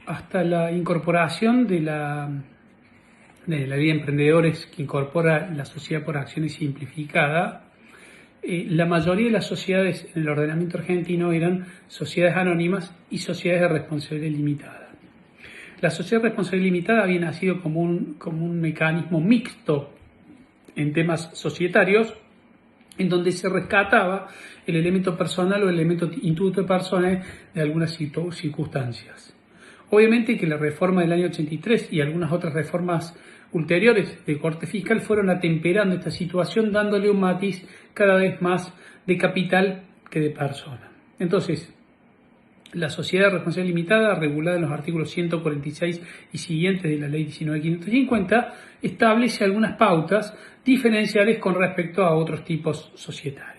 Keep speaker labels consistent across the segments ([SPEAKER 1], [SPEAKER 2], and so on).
[SPEAKER 1] hasta la incorporación de la ley de emprendedores que incorpora la sociedad por acciones simplificada, la mayoría de las sociedades en el ordenamiento argentino eran sociedades anónimas y sociedades de responsabilidad limitada. La sociedad de responsabilidad limitada había nacido como un mecanismo mixto en temas societarios, en donde se rescataba el elemento personal o el elemento instituto de personas de algunas circunstancias. Obviamente que la reforma del año 83 y algunas otras reformas ulteriores de corte fiscal fueron atemperando esta situación, dándole un matiz cada vez más de capital que de persona. Entonces, la sociedad de responsabilidad limitada, regulada en los artículos 146 y siguientes de la Ley 19.550, establece algunas pautas diferenciales con respecto a otros tipos societarios.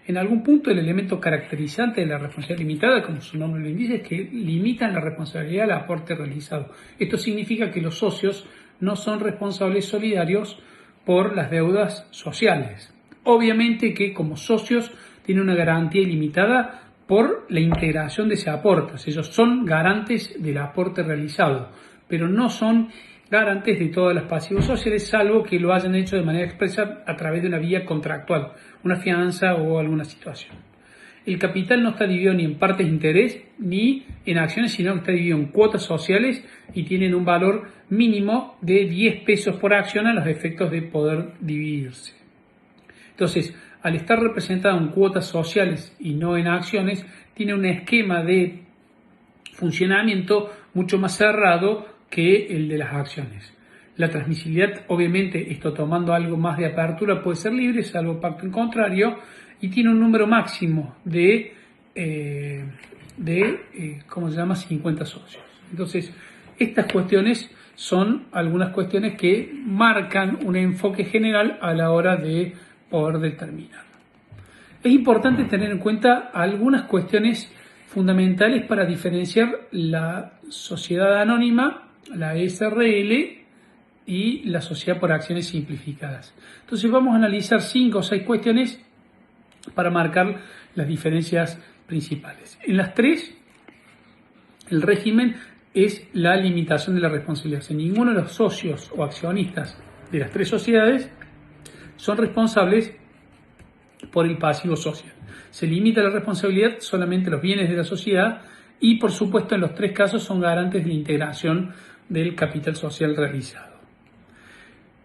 [SPEAKER 1] En algún punto, el elemento caracterizante de la responsabilidad limitada, como su nombre lo indica, es que limitan la responsabilidad al aporte realizado. Esto significa que los socios no son responsables solidarios por las deudas sociales. Obviamente que como socios tienen una garantía ilimitada por la integración de ese aporte. Ellos son garantes del aporte realizado, pero no son garantes de todas las pasivos sociales, salvo que lo hayan hecho de manera expresa a través de una vía contractual, una fianza o alguna situación. El capital no está dividido ni en partes de interés ni en acciones, sino que está dividido en cuotas sociales y tienen un valor mínimo de 10 pesos por acción a los efectos de poder dividirse. Entonces, al estar representado en cuotas sociales y no en acciones, tiene un esquema de funcionamiento mucho más cerrado que el de las acciones. La transmisibilidad, obviamente, esto tomando algo más de apertura, puede ser libre, salvo pacto en contrario, y tiene un número máximo de 50 socios. Entonces, estas cuestiones son algunas cuestiones que marcan un enfoque general a la hora de poder determinar. Es importante tener en cuenta algunas cuestiones fundamentales para diferenciar la sociedad anónima, la SRL y la sociedad por acciones simplificadas. Entonces vamos a analizar 5 o 6 cuestiones para marcar las diferencias principales. En las 3, el régimen es la limitación de la responsabilidad. O sea, ninguno de los socios o accionistas de las 3 sociedades son responsables por el pasivo social. Se limita la responsabilidad solamente a los bienes de la sociedad y, por supuesto, en los 3 casos son garantes de la integración del capital social realizado.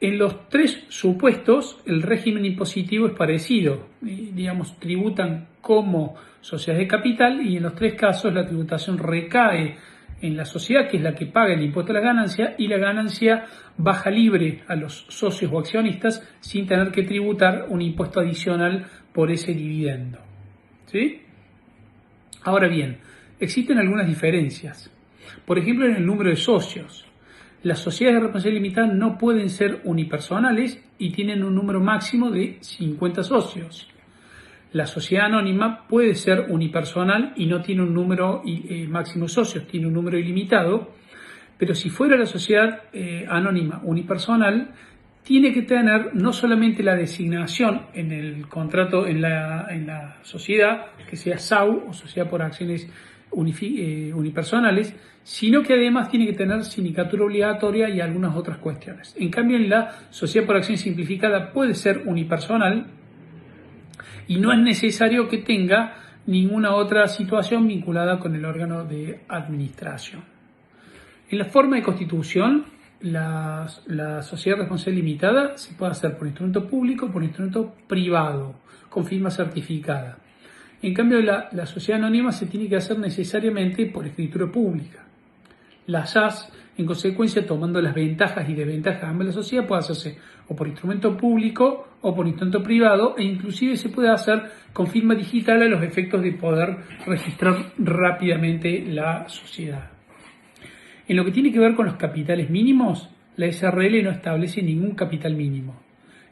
[SPEAKER 1] En los 3 supuestos, el régimen impositivo es parecido. Tributan como sociedades de capital y en los 3 casos la tributación recae en la sociedad, que es la que paga el impuesto a la ganancia, y la ganancia baja libre a los socios o accionistas sin tener que tributar un impuesto adicional por ese dividendo. ¿Sí? Ahora bien, existen algunas diferencias. Por ejemplo, en el número de socios. Las sociedades de responsabilidad limitada no pueden ser unipersonales y tienen un número máximo de 50 socios. La sociedad anónima puede ser unipersonal y no tiene un número máximo de socios, tiene un número ilimitado, pero si fuera la sociedad anónima unipersonal, tiene que tener no solamente la designación en el contrato, en la sociedad, que sea SAU o sociedad por acciones unipersonales, sino que además tiene que tener sindicatura obligatoria y algunas otras cuestiones. En cambio, en la sociedad por acción simplificada puede ser unipersonal y no es necesario que tenga ninguna otra situación vinculada con el órgano de administración. En la forma de constitución, la sociedad responsable limitada se puede hacer por instrumento público o por instrumento privado, con firma certificada. En cambio, la sociedad anónima se tiene que hacer necesariamente por escritura pública. La SAS, en consecuencia, tomando las ventajas y desventajas de ambas la sociedad, puede hacerse o por instrumento público o por instrumento privado, e inclusive se puede hacer con firma digital a los efectos de poder registrar rápidamente la sociedad. En lo que tiene que ver con los capitales mínimos, la SRL no establece ningún capital mínimo.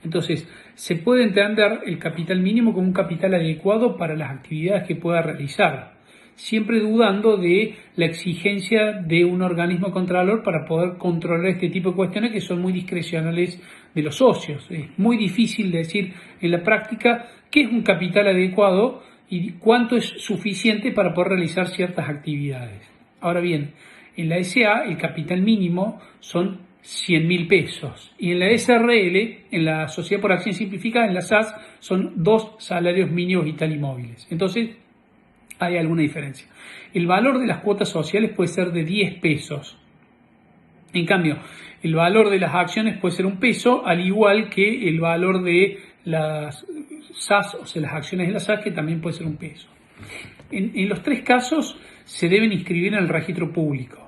[SPEAKER 1] Entonces, se puede entender el capital mínimo como un capital adecuado para las actividades que pueda realizar, siempre dudando de la exigencia de un organismo contralor para poder controlar este tipo de cuestiones que son muy discrecionales de los socios. Es muy difícil decir en la práctica qué es un capital adecuado y cuánto es suficiente para poder realizar ciertas actividades. Ahora bien, En la SA el capital mínimo son 100.000 pesos y en la SRL, en la Sociedad por Acción Simplificada, en la SAS, son 2 salarios mínimos vital y móviles. Entonces hay alguna diferencia. El valor de las cuotas sociales puede ser de 10 pesos. En cambio, el valor de las acciones puede ser 1 peso, al igual que el valor de las SAS, o sea, las acciones de la SAS, que también puede ser 1 peso. En los 3 casos se deben inscribir en el registro público.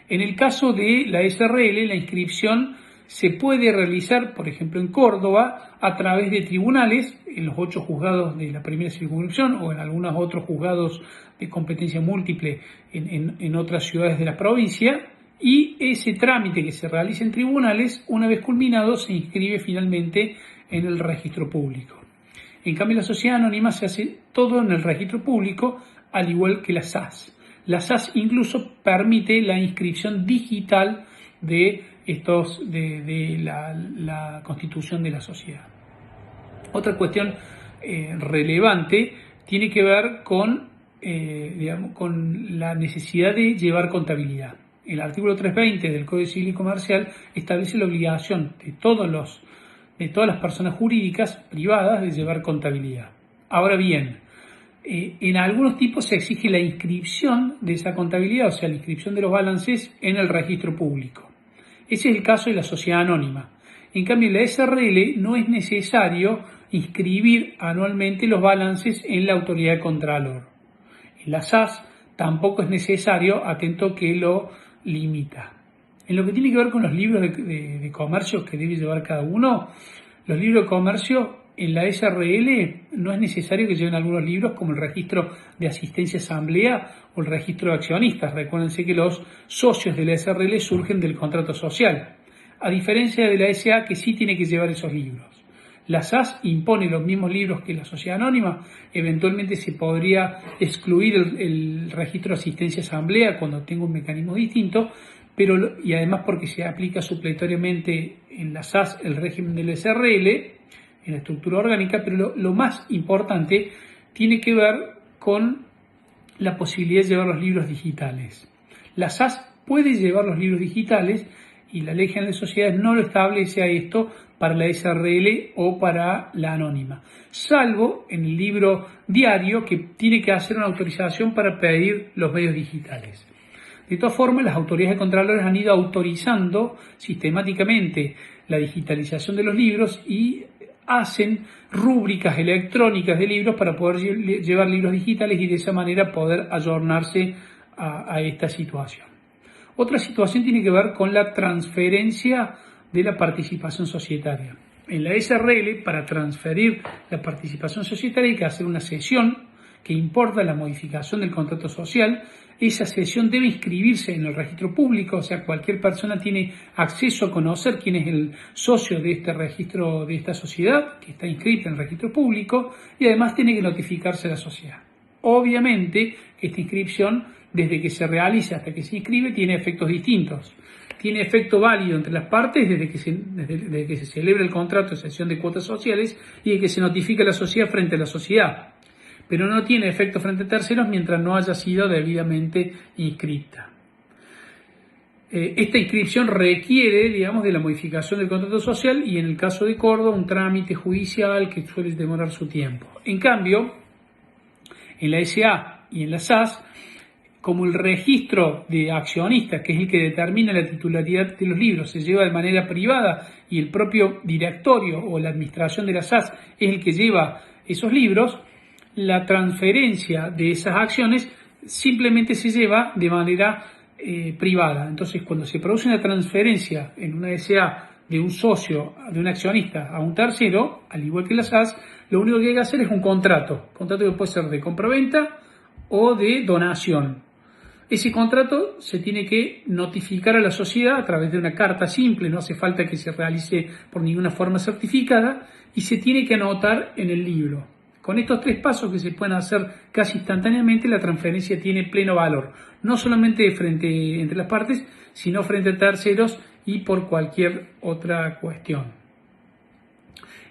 [SPEAKER 1] En el caso de la SRL, la inscripción se puede realizar, por ejemplo, en Córdoba, a través de tribunales, en los 8 juzgados de la primera circunscripción o en algunos otros juzgados de competencia múltiple en otras ciudades de la provincia, y ese trámite que se realiza en tribunales, una vez culminado, se inscribe finalmente en el registro público. En cambio, la sociedad anónima se hace todo en el registro público, al igual que la SAS. La SAS incluso permite la inscripción digital de la constitución de la sociedad. Otra cuestión relevante tiene que ver con la necesidad de llevar contabilidad. El artículo 320 del Código Civil y Comercial establece la obligación de todas las personas jurídicas privadas de llevar contabilidad. Ahora bien, en algunos tipos se exige la inscripción de esa contabilidad, o sea, la inscripción de los balances en el registro público. Ese es el caso de la sociedad anónima. En cambio, en la SRL no es necesario inscribir anualmente los balances en la autoridad de Contralor. En la SAS tampoco es necesario, atento que lo limita. En lo que tiene que ver con los libros de comercio que debe llevar cada uno, los libros de comercio en la SRL no es necesario que lleven algunos libros como el registro de asistencia a asamblea o el registro de accionistas. Recuérdense que los socios de la SRL surgen del contrato social, a diferencia de la SA, que sí tiene que llevar esos libros. La SAS impone los mismos libros que la sociedad anónima. Eventualmente se podría excluir el registro de asistencia a asamblea cuando tenga un mecanismo distinto, y además porque se aplica supletoriamente en la SAS el régimen de la SRL en la estructura orgánica, pero lo más importante tiene que ver con la posibilidad de llevar los libros digitales. La SAS puede llevar los libros digitales y la Ley General de Sociedades no lo establece a esto para la SRL o para la anónima, salvo en el libro diario que tiene que hacer una autorización para pedir los medios digitales. De todas formas, las autoridades de contralores han ido autorizando sistemáticamente la digitalización de los libros y hacen rúbricas electrónicas de libros para poder llevar libros digitales y de esa manera poder ayornarse a esta situación. Otra situación tiene que ver con la transferencia de la participación societaria. En la SRL, para transferir la participación societaria hay que hacer una cesión que importa la modificación del contrato social. Esa cesión debe inscribirse en el registro público, o sea, cualquier persona tiene acceso a conocer quién es el socio de este registro, de esta sociedad, que está inscrita en el registro público, y además tiene que notificarse a la sociedad. Obviamente, esta inscripción, desde que se realiza hasta que se inscribe, tiene efectos distintos. Tiene efecto válido entre las partes desde que se celebra el contrato de cesión de cuotas sociales y de que se notifica a la sociedad frente a la sociedad, pero no tiene efecto frente a terceros mientras no haya sido debidamente inscrita. Esta inscripción requiere, de la modificación del contrato social y en el caso de Córdoba un trámite judicial que suele demorar su tiempo. En cambio, en la SA y en la SAS, como el registro de accionistas, que es el que determina la titularidad de los libros, se lleva de manera privada y el propio directorio o la administración de la SAS es el que lleva esos libros, la transferencia de esas acciones simplemente se lleva de manera privada. Entonces, cuando se produce una transferencia en una SA de un socio, de un accionista a un tercero, al igual que la SAS, lo único que hay que hacer es un contrato que puede ser de compraventa o de donación. Ese contrato se tiene que notificar a la sociedad a través de una carta simple, no hace falta que se realice por ninguna forma certificada, y se tiene que anotar en el libro. Con estos 3 pasos que se pueden hacer casi instantáneamente, la transferencia tiene pleno valor, no solamente entre las partes, sino frente a terceros y por cualquier otra cuestión.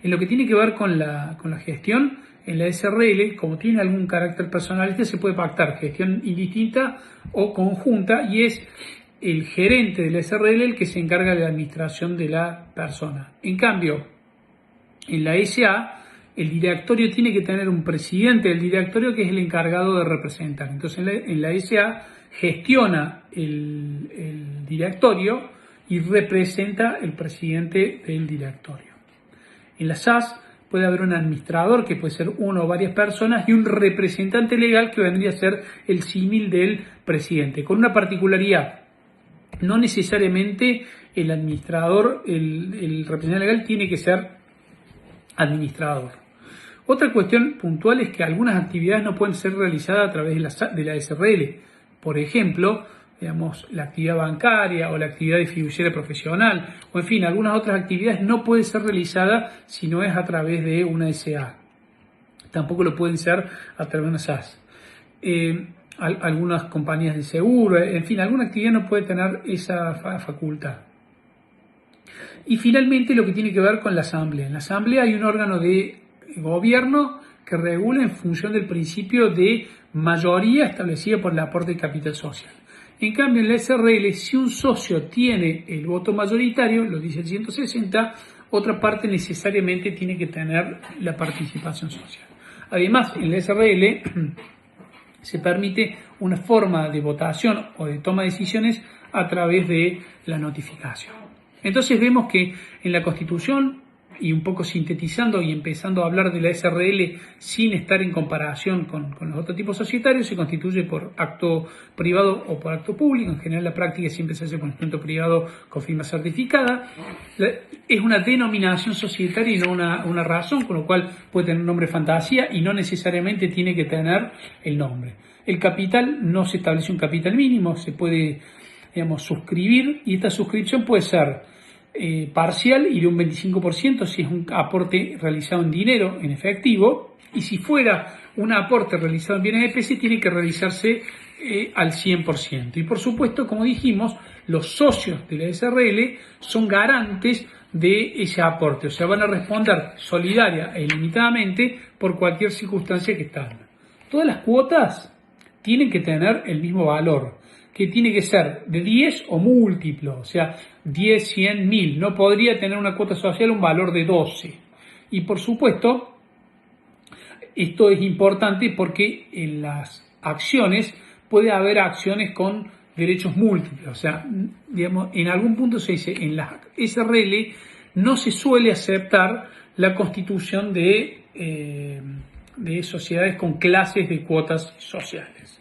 [SPEAKER 1] En lo que tiene que ver con la gestión, en la SRL, como tiene algún carácter personalista, se puede pactar gestión indistinta o conjunta, y es el gerente de la SRL el que se encarga de la administración de la persona. En cambio, en la SA, el directorio tiene que tener un presidente del directorio que es el encargado de representar. Entonces, en la SA gestiona el directorio y representa el presidente del directorio. En la SAS puede haber un administrador, que puede ser uno o varias personas, y un representante legal, que vendría a ser el símil del presidente, con una particularidad. No necesariamente el administrador, el representante legal tiene que ser administrador. Otra cuestión puntual es que algunas actividades no pueden ser realizadas a través de la SRL. Por ejemplo, la actividad bancaria o la actividad de fiduciaria profesional, o en fin, algunas otras actividades no pueden ser realizadas si no es a través de una SA. Tampoco lo pueden ser a través de una SAS. Algunas compañías de seguro, en fin, alguna actividad no puede tener esa facultad. Y finalmente lo que tiene que ver con la Asamblea. En la Asamblea hay un órgano de gobierno que regula en función del principio de mayoría establecida por el aporte de capital social. En cambio, en la SRL, si un socio tiene el voto mayoritario, lo dice el 160, otra parte necesariamente tiene que tener la participación social. Además, en la SRL se permite una forma de votación o de toma de decisiones a través de la notificación. Entonces vemos que en la Constitución, y un poco sintetizando y empezando a hablar de la SRL sin estar en comparación con los otros tipos societarios, se constituye por acto privado o por acto público. En general la práctica siempre se hace con instrumento privado con firma certificada. Es una denominación societaria y no una razón, con lo cual puede tener un nombre fantasía y no necesariamente tiene que tener el nombre. El capital, no se establece un capital mínimo, se puede, suscribir, y esta suscripción puede ser parcial y de un 25% si es un aporte realizado en dinero, en efectivo, y si fuera un aporte realizado en bienes de especie tiene que realizarse al 100%. Y por supuesto, como dijimos, los socios de la SRL son garantes de ese aporte, o sea, van a responder solidaria e ilimitadamente por cualquier circunstancia que estén. Todas las cuotas tienen que tener el mismo valor, que tiene que ser de 10 o múltiplo, o sea, 10, 100, 1000. No podría tener una cuota social un valor de 12. Y por supuesto, esto es importante porque en las acciones puede haber acciones con derechos múltiples. O sea, en algún punto se dice, en la SRL no se suele aceptar la constitución de sociedades con clases de cuotas sociales.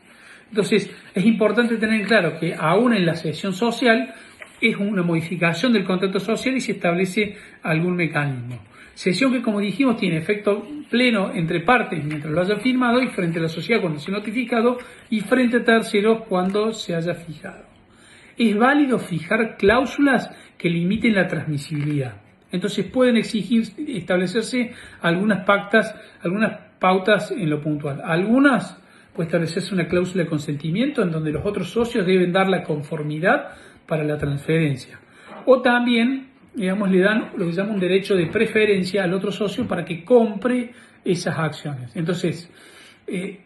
[SPEAKER 1] Entonces, es importante tener claro que aún en la cesión social es una modificación del contrato social y se establece algún mecanismo. Cesión que, como dijimos, tiene efecto pleno entre partes mientras lo haya firmado, y frente a la sociedad cuando se ha notificado, y frente a terceros cuando se haya fijado. Es válido fijar cláusulas que limiten la transmisibilidad. Entonces pueden establecerse algunas pautas en lo puntual. Algunas puede establecerse una cláusula de consentimiento en donde los otros socios deben dar la conformidad para la transferencia. O también, le dan lo que se llama un derecho de preferencia al otro socio para que compre esas acciones. Entonces,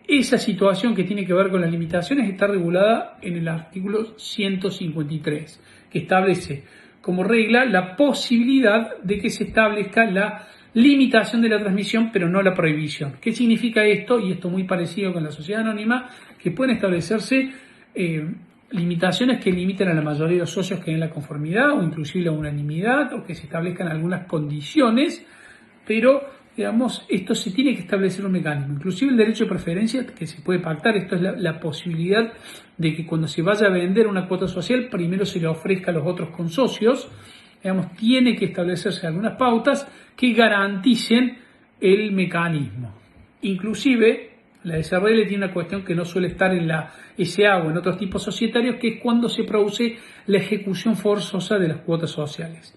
[SPEAKER 1] esa situación que tiene que ver con las limitaciones está regulada en el artículo 153, que establece como regla la posibilidad de que se establezca la limitación de la transmisión, pero no la prohibición. ¿Qué significa esto? Y esto muy parecido con la sociedad anónima, que pueden establecerse limitaciones que limiten a la mayoría de los socios que den la conformidad, o inclusive la unanimidad, o que se establezcan algunas condiciones, pero esto se tiene que establecer un mecanismo. Inclusive el derecho de preferencia que se puede pactar, esto es la posibilidad de que cuando se vaya a vender una cuota social, primero se le ofrezca a los otros consocios. Tiene que establecerse algunas pautas que garanticen el mecanismo. Inclusive, la SRL tiene una cuestión que no suele estar en la SA o en otros tipos societarios, que es cuando se produce la ejecución forzosa de las cuotas sociales.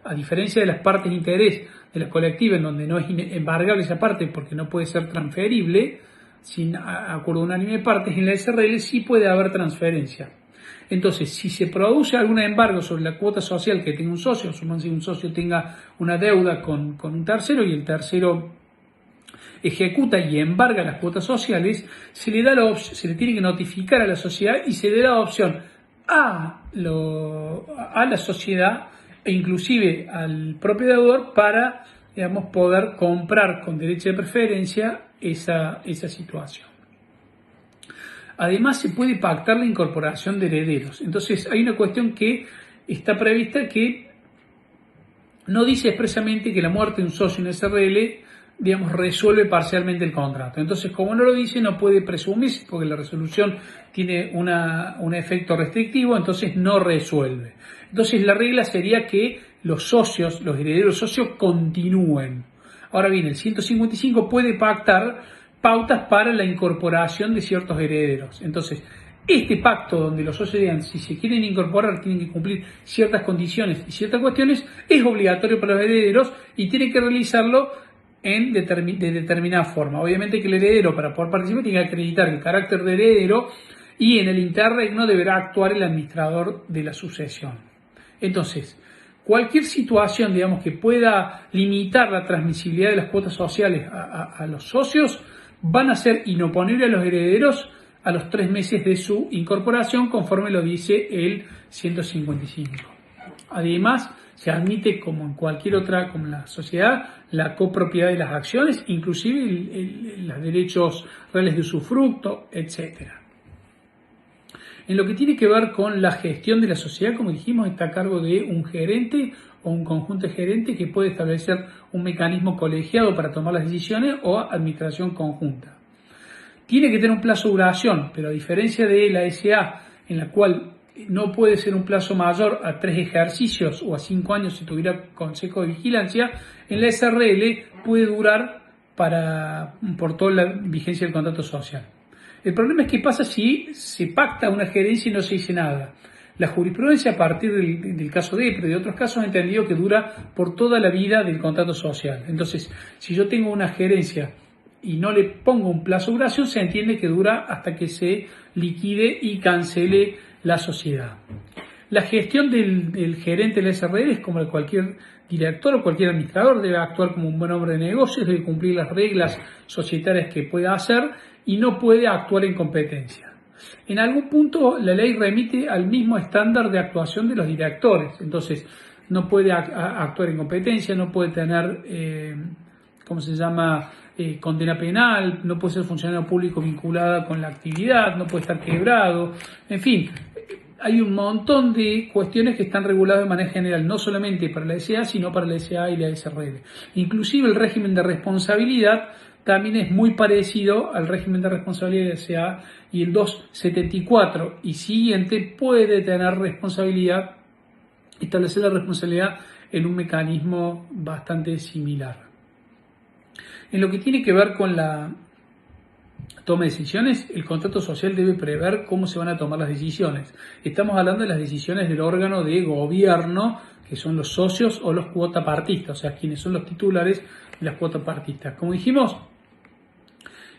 [SPEAKER 1] A diferencia de las partes de interés de las colectivas, en donde no es embargable esa parte porque no puede ser transferible, sin acuerdo unánime de partes, en la SRL sí puede haber transferencia. Entonces, si se produce algún embargo sobre la cuota social que tenga un socio, supongan si un socio tenga una deuda con un tercero y el tercero ejecuta y embarga las cuotas sociales, se le tiene que notificar a la sociedad y se le da la opción a la sociedad e inclusive al propio deudor para, digamos, poder comprar con derecho de preferencia esa situación. Además, se puede pactar la incorporación de herederos. Entonces, hay una cuestión que está prevista que no dice expresamente que la muerte de un socio en SRL, digamos, resuelve parcialmente el contrato. Entonces, como no lo dice, no puede presumirse, porque la resolución tiene un efecto restrictivo, entonces no resuelve. Entonces, la regla sería que los socios, los herederos socios, continúen. Ahora bien, el 155 puede pactar pautas para la incorporación de ciertos herederos. Entonces, este pacto donde los socios digan si se quieren incorporar tienen que cumplir ciertas condiciones y ciertas cuestiones, es obligatorio para los herederos y tiene que realizarlo de determinada forma. Obviamente que el heredero, para poder participar, tiene que acreditar el carácter de heredero y en el interregno deberá actuar el administrador de la sucesión. Entonces, cualquier situación, digamos, que pueda limitar la transmisibilidad de las cuotas sociales a los socios van a ser inoponibles a los herederos a los 3 meses de su incorporación, conforme lo dice el 155. Además, se admite, como en cualquier otra, como en la sociedad, la copropiedad de las acciones, inclusive los derechos reales de usufructo, etc. En lo que tiene que ver con la gestión de la sociedad, como dijimos, está a cargo de un gerente o un conjunto de gerentes que puede establecer un mecanismo colegiado para tomar las decisiones o administración conjunta. Tiene que tener un plazo de duración, pero a diferencia de la SA, en la cual no puede ser un plazo mayor a 3 ejercicios o a 5 años si tuviera consejo de vigilancia, en la SRL puede durar por toda la vigencia del contrato social. El problema es qué pasa si se pacta una gerencia y no se dice nada. La jurisprudencia, a partir del caso de EPRE y de otros casos, ha entendido que dura por toda la vida del contrato social. Entonces, si yo tengo una gerencia y no le pongo un plazo de duración, se entiende que dura hasta que se liquide y cancele la sociedad. La gestión del gerente de la SRL es como de cualquier director o cualquier administrador, debe actuar como un buen hombre de negocios, debe cumplir las reglas societarias que pueda hacer y no puede actuar en competencia. En algún punto la ley remite al mismo estándar de actuación de los directores, entonces no puede actuar en competencia, no puede tener, condena penal, no puede ser funcionario público vinculada con la actividad, no puede estar quebrado, en fin. Hay un montón de cuestiones que están reguladas de manera general, no solamente para la SA, sino para la SA y la SRL. Inclusive el régimen de responsabilidad también es muy parecido al régimen de responsabilidad de la SA, y el 274 y siguiente puede tener responsabilidad, establecer la responsabilidad en un mecanismo bastante similar. En lo que tiene que ver con la toma de decisiones, el contrato social debe prever cómo se van a tomar las decisiones. Estamos hablando de las decisiones del órgano de gobierno, que son los socios o los cuotapartistas, o sea, quienes son los titulares de las cuotapartistas. Como dijimos,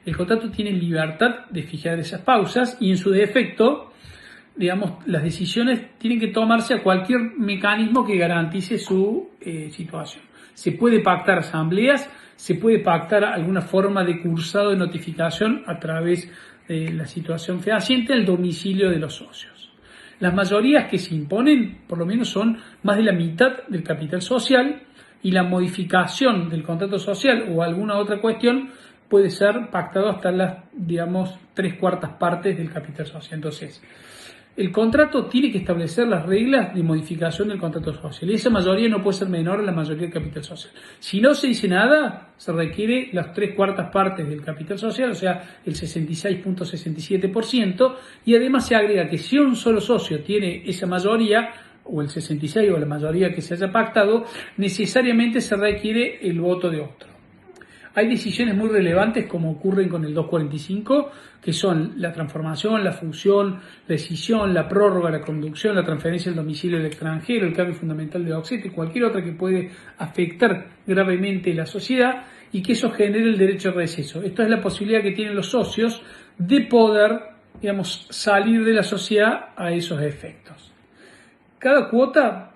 [SPEAKER 1] el contrato tiene libertad de fijar esas pausas y en su defecto, digamos, las decisiones tienen que tomarse a cualquier mecanismo que garantice su situación. Se puede pactar asambleas, se puede pactar alguna forma de cursado de notificación a través de la situación fehaciente al domicilio de los socios. Las mayorías que se imponen, por lo menos, son más de la mitad del capital social, y la modificación del contrato social o alguna otra cuestión puede ser pactado hasta las, digamos, 3/4 partes del capital social. Entonces, el contrato tiene que establecer las reglas de modificación del contrato social y esa mayoría no puede ser menor a la mayoría del capital social. Si no se dice nada, se requiere las 3/4 partes del capital social, o sea, el 66.67%, y además se agrega que si un solo socio tiene esa mayoría, o el 66 o la mayoría que se haya pactado, necesariamente se requiere el voto de otro. Hay decisiones muy relevantes como ocurren con el 245, que son la transformación, la fusión, la escisión, la prórroga, la conducción, la transferencia del domicilio del extranjero, el cambio fundamental de objeto y cualquier otra que puede afectar gravemente la sociedad y que eso genere el derecho a receso. Esto es la posibilidad que tienen los socios de poder, digamos, salir de la sociedad a esos efectos. Cada cuota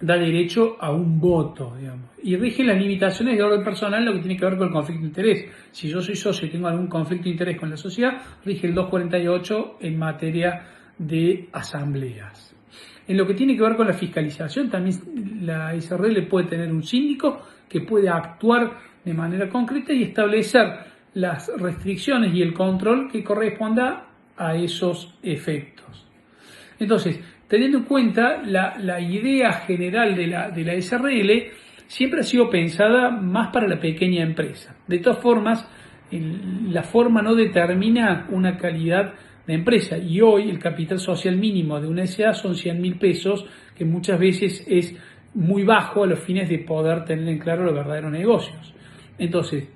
[SPEAKER 1] da derecho a un voto, digamos, y rige las limitaciones de orden personal, lo que tiene que ver con el conflicto de interés. Si yo soy socio y tengo algún conflicto de interés con la sociedad, rige el 248 en materia de asambleas. En lo que tiene que ver con la fiscalización, también la SRL puede tener un síndico que puede actuar de manera concreta y establecer las restricciones y el control que corresponda a esos efectos. Entonces, teniendo en cuenta la idea general de la SRL, siempre ha sido pensada más para la pequeña empresa. De todas formas, la forma no determina una calidad de empresa, y hoy el capital social mínimo de una SA son 100.000 pesos, que muchas veces es muy bajo a los fines de poder tener en claro los verdaderos negocios. Entonces,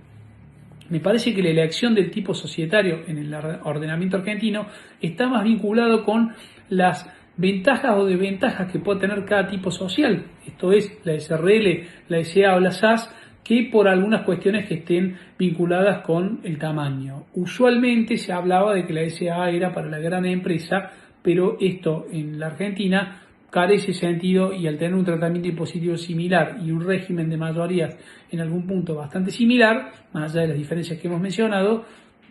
[SPEAKER 1] me parece que la elección del tipo societario en el ordenamiento argentino está más vinculado con las ventajas o desventajas que puede tener cada tipo social, esto es la SRL, la SA o la SAS, que por algunas cuestiones que estén vinculadas con el tamaño. Usualmente se hablaba de que la SA era para la gran empresa, pero esto en la Argentina carece sentido, y al tener un tratamiento impositivo similar y un régimen de mayorías en algún punto bastante similar, más allá de las diferencias que hemos mencionado,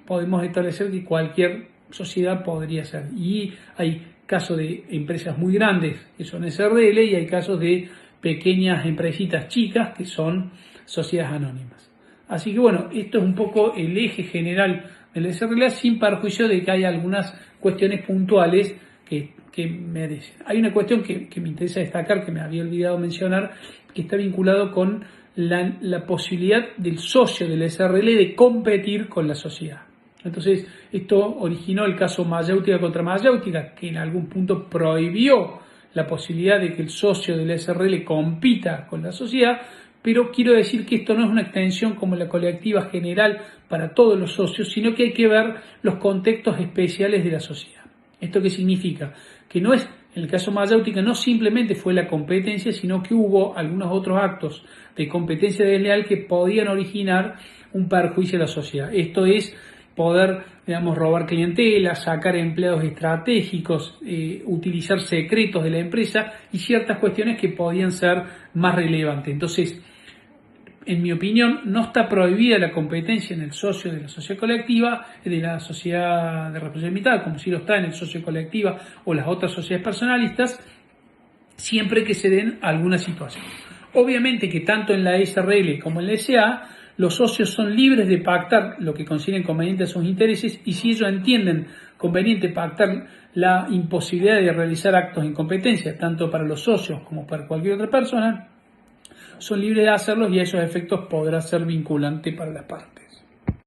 [SPEAKER 1] podemos establecer que cualquier sociedad podría ser. Y hay casos de empresas muy grandes que son SRL y hay casos de pequeñas empresitas chicas que son sociedades anónimas. Así que bueno, esto es un poco el eje general de la SRL, sin perjuicio de que hay algunas cuestiones puntuales que merecen. Hay una cuestión que me interesa destacar, que me había olvidado mencionar, que está vinculado con la posibilidad del socio de la SRL de competir con la sociedad. Entonces, esto originó el caso Mayéutica contra Mayéutica, que en algún punto prohibió la posibilidad de que el socio de la SRL compita con la sociedad, pero quiero decir que esto no es una extensión como la colectiva general para todos los socios, sino que hay que ver los contextos especiales de la sociedad. ¿Esto qué significa? Que no es, en el caso Mayéutica, no simplemente fue la competencia, sino que hubo algunos otros actos de competencia desleal que podían originar un perjuicio a la sociedad. Esto es poder, digamos, robar clientela, sacar empleados estratégicos, utilizar secretos de la empresa y ciertas cuestiones que podían ser más relevantes. Entonces, en mi opinión, no está prohibida la competencia en el socio de la sociedad colectiva, de la sociedad de responsabilidad limitada, como si lo está en el socio colectiva o las otras sociedades personalistas, siempre que se den alguna situación. Obviamente que tanto en la SRL como en la SA, los socios son libres de pactar lo que consideren conveniente a sus intereses, y si ellos entienden conveniente pactar la imposibilidad de realizar actos de incompetencia, tanto para los socios como para cualquier otra persona, son libres de hacerlos, y a esos efectos podrá ser vinculante para la parte.